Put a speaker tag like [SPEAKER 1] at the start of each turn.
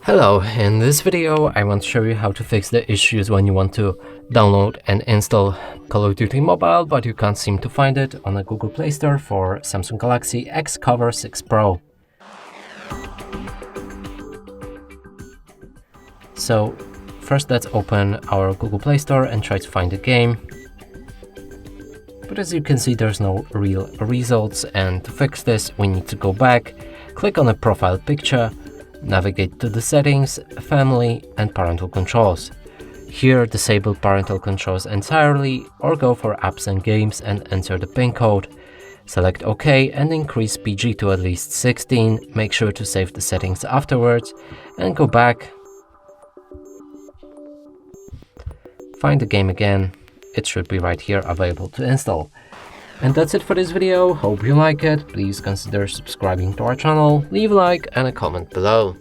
[SPEAKER 1] Hello, in this video I want to show you how to fix the issues when you want to download and install Call of Duty Mobile, but you can't seem to find it on the Google Play Store for Samsung Galaxy Xcover6 Pro. So first let's open our Google Play Store and try to find the game. But as you can see, there's no real results, and to fix this we need to go back, click on the profile picture, navigate to the settings, family and parental controls. Here disable parental controls entirely or go for apps and games and enter the PIN code. Select OK and increase PG to at least 16. Make sure to save the settings afterwards and go back. Find the game again. It should be right here available to install. And that's it for this video. Hope you like it. Please consider subscribing to our channel, leave a like and a comment below.